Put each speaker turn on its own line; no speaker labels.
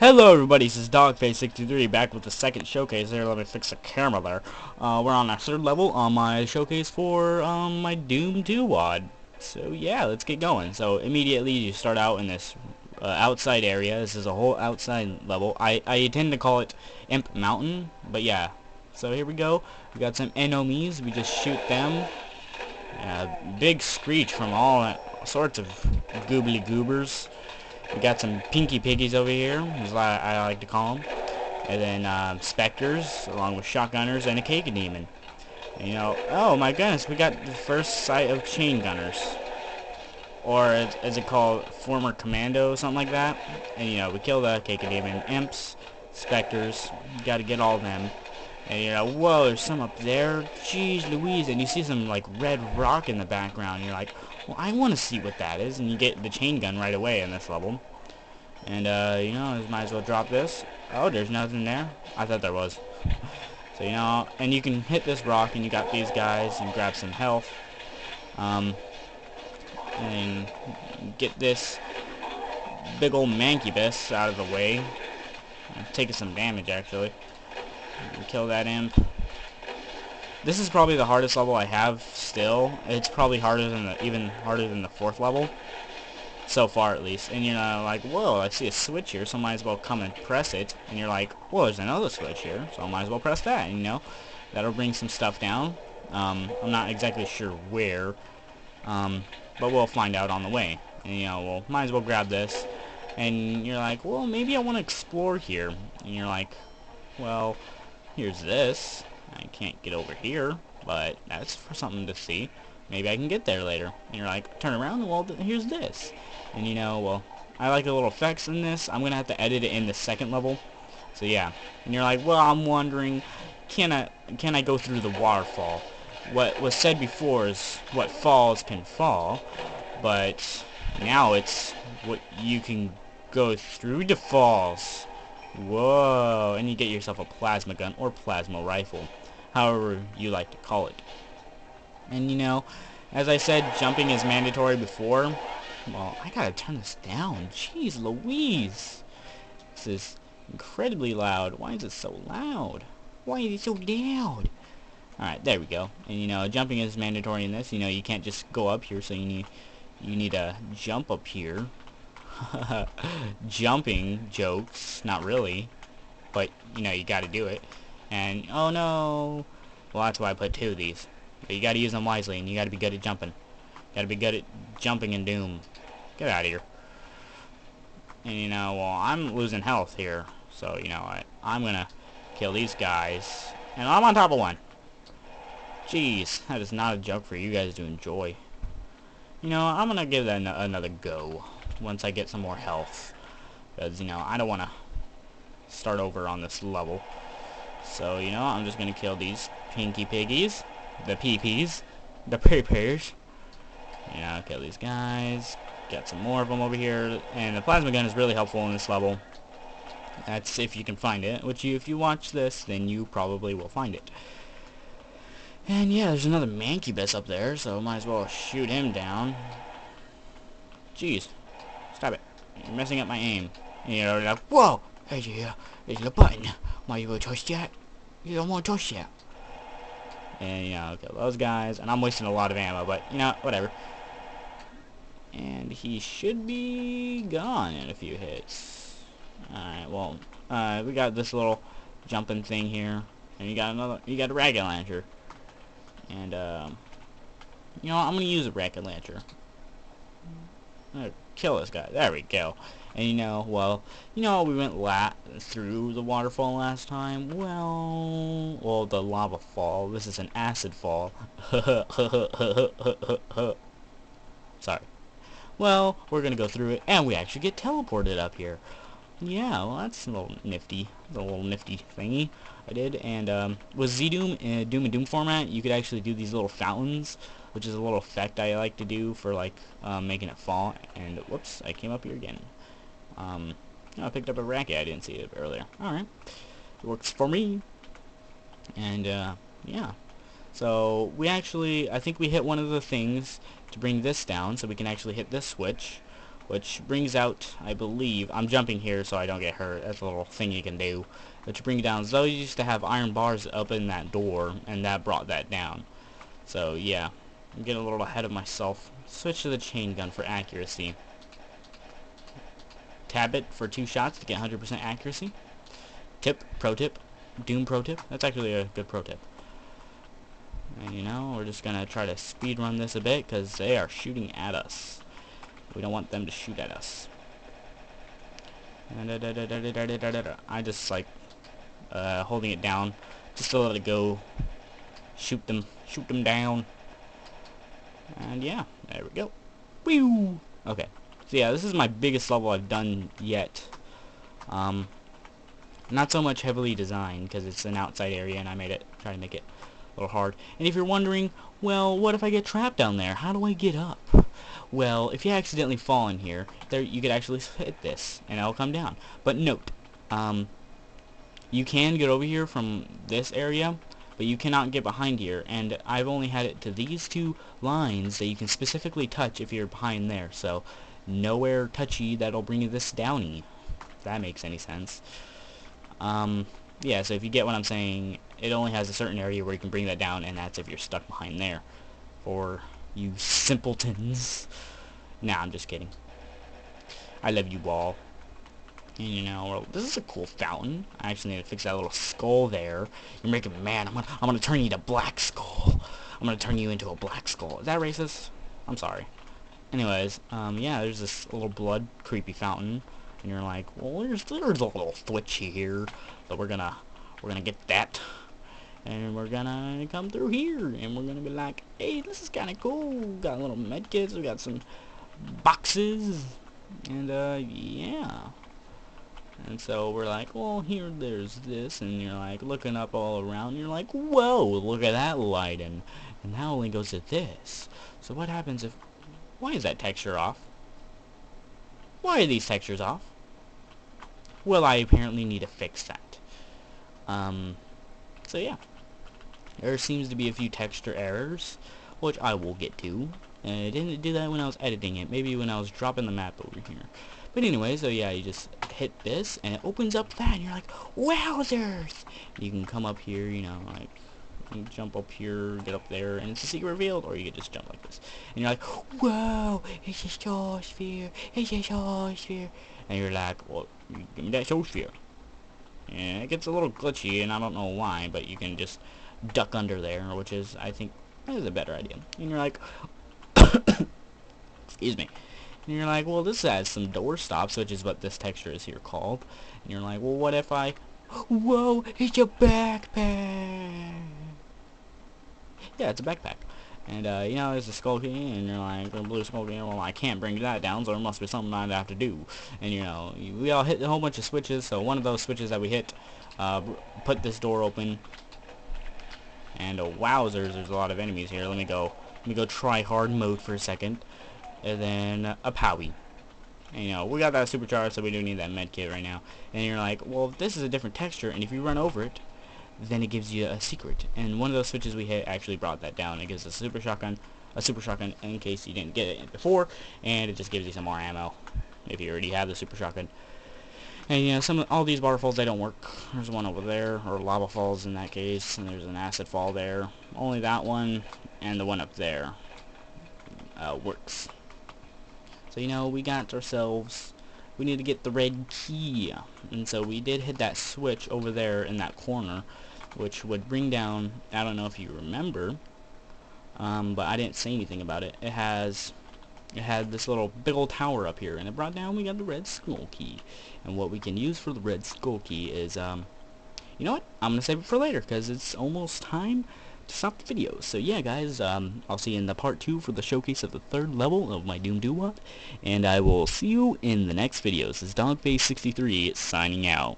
Hello everybody, this is Dogface63 back with the second showcase here. Let me fix the camera there. We're on our third level on my showcase for my Doom 2 wad. So yeah, let's get going. So immediately you start out in this outside area. This is a whole outside level. I tend to call it Imp Mountain, but yeah. So here we go. We got some enemies. We just shoot them. Big screech from all sorts of goobly goobers. We got some pinky piggies over here, as I like to call them. And then specters, along with shotgunners and a cake demon. And, oh my goodness, we got the first sight of chain gunners. Or, as it called, former commando, something like that. And, we kill the cake demon imps, specters. You gotta get all of them. And, whoa, there's some up there. Jeez Louise. And you see some, like, red rock in the background. And you're like, well, I want to see what that is. And you get the chain gun right away in this level. And, might as well drop this. Oh, there's nothing there. I thought there was. So, and you can hit this rock and you got these guys and grab some health. And get this big old mancubus out of the way. Taking some damage, actually. Kill that imp. This is probably the hardest level I have still. It's probably harder than even harder than the fourth level. So far, at least. And you're like, whoa, I see a switch here, so I might as well come and press it. And you're like, whoa, there's another switch here, so I might as well press that. And, that'll bring some stuff down. I'm not exactly sure where, but we'll find out on the way. And, we'll might as well grab this. And you're like, well, maybe I want to explore here. And you're like, well, here's this. I can't get over here, but that's for something to see. Maybe I can get there later. And you're like, turn around, well, here's this. And well, I like the little effects in this. I'm going to have to edit it in the second level. So yeah. And you're like, well, I'm wondering, can I go through the waterfall? What was said before is what falls can fall. But now it's what you can go through the falls. Whoa. And you get yourself a plasma gun or plasma rifle. However you like to call it. And as I said, jumping is mandatory before. Well, I gotta turn this down. Jeez Louise. This is incredibly loud. Why is it so loud? Why is it so loud? Alright, there we go. And jumping is mandatory in this. You can't just go up here, so you need to jump up here. Jumping jokes, not really. But, you gotta do it. And, oh no. Well, that's why I put two of these. But you gotta use them wisely, and you gotta be good at jumping. Gotta be good at jumping in Doom. Get out of here. And well, I'm losing health here. So, I'm gonna kill these guys. And I'm on top of one. Jeez, that is not a joke for you guys to enjoy. I'm gonna give that another go. Once I get some more health. Because, I don't wanna start over on this level. So, I'm just gonna kill these pinky piggies. The PPs. The purpers. Kill these guys. Got some more of them over here. And the plasma gun is really helpful in this level. That's if you can find it. Which if you watch this, then you probably will find it. And yeah, there's another mancubus up there, so might as well shoot him down. Jeez. Stop it. You're messing up my aim. And you're like, whoa! There's a button. Why you gonna touch that? You don't want to touch that. And, kill those guys. And I'm wasting a lot of ammo, but, whatever. And he should be gone in a few hits. Alright, well, we got this little jumping thing here. And you got a rocket launcher. And, I'm gonna use a rocket launcher. Kill this guy. There we go. And well, we went through the waterfall last time. Well, the lava fall. This is an acid fall. Sorry. Well, we're gonna go through it, and we actually get teleported up here. Yeah, well, that's a little nifty. The little nifty thingy I did. And with Z-Doom in Doom and Doom format, you could actually do these little fountains, which is a little effect I like to do for like making it fall. And whoops, I came up here again. I picked up a racket. I didn't see it earlier. Alright. It works for me. And, yeah. So, I think we hit one of the things to bring this down, so we can actually hit this switch, which brings out, I believe, I'm jumping here so I don't get hurt. That's a little thing you can do. Which brings down, those used to have iron bars up in that door, and that brought that down. So yeah, I'm getting a little ahead of myself. Switch to the chain gun for accuracy. Tab it for 2 shots to get 100% accuracy. Pro tip, Doom pro tip. That's actually a good pro tip. And you know, we're just gonna try to speed run this a bit because they are shooting at us. We don't want them to shoot at us. I just like holding it down just to let it go. Shoot them down. And yeah, there we go. Woo! Okay. So yeah, this is my biggest level I've done yet. Not so much heavily designed because it's an outside area and I try to make it a little hard. And if you're wondering, well, what if I get trapped down there? How do I get up? Well, if you accidentally fall in here, you could actually hit this and it'll come down. But note, you can get over here from this area, but you cannot get behind here, and I've only had it to these 2 lines that you can specifically touch if you're behind there, so nowhere touchy that'll bring you this downy, if that makes any sense. Yeah, so if you get what I'm saying, it only has a certain area where you can bring that down, and that's if you're stuck behind there. For you simpletons. Nah, I'm just kidding. I love you all. And you know, well, this is a cool fountain. I actually need to fix that little skull there. You're making me mad. I'm gonna turn you to Black Skull. I'm gonna turn you into a Black Skull. Is that racist? I'm sorry. Anyways, yeah, there's this little blood creepy fountain, and you're like, well, there's a little twitchy here, but we're gonna get that, and we're gonna come through here, and we're gonna be like, hey, this is kind of cool. Got little medkits. We got some boxes, and yeah. And so we're like, well, there's this, and you're like looking up all around, and you're like, whoa, look at that light, and that only goes to this. So what happens if, why is that texture off? Why are these textures off? Well, I apparently need to fix that. So yeah, there seems to be a few texture errors, which I will get to. And I didn't do that when I was editing it, maybe when I was dropping the map over here. But anyway, so yeah, you just hit this, and it opens up that, and you're like, wowzers! You can come up here, you know, like, you jump up here, get up there, and it's a secret revealed, or you could just jump like this. And you're like, whoa, it's a soul sphere, it's a soul sphere. And you're like, well, give me that soul sphere. And it gets a little glitchy, and I don't know why, but you can just duck under there, which is, I think, is a better idea. And you're like, excuse me. And you're like, well, this has some door stops, which is what this texture is here called. And you're like, well, what if I... Whoa, it's a backpack! Yeah, it's a backpack. And, you know, there's a skull key, and you're like, a blue skull key, well, I can't bring that down, so there must be something I'd have to do. And, you know, we all hit a whole bunch of switches, so one of those switches that we hit, put this door open. And, wowzers, there's a lot of enemies here. Let me go try hard mode for a second. And then a Powie. And, you know, we got that supercharged, so we do need that med kit right now. And you're like, well, this is a different texture, and if you run over it, then it gives you a secret. And one of those switches we hit actually brought that down. It gives a super shotgun in case you didn't get it before, and it just gives you some more ammo if you already have the super shotgun. And you know, all these waterfalls, they don't work. There's one over there, or lava falls in that case, and there's an acid fall there. Only that one and the one up there works. So, you know, we got ourselves, we need to get the red key. And so we did hit that switch over there in that corner, which would bring down, I don't know if you remember, but I didn't say anything about it. It had this little big old tower up here, and it brought down, we got the red skull key. And what we can use for the red skull key is, you know what, I'm going to save it for later, because it's almost time to stop the video. So yeah, guys, I'll see you in the part 2 for the showcase of the 3rd level of my Doom iwad, and I will see you in the next video. This is Dogface63 signing out.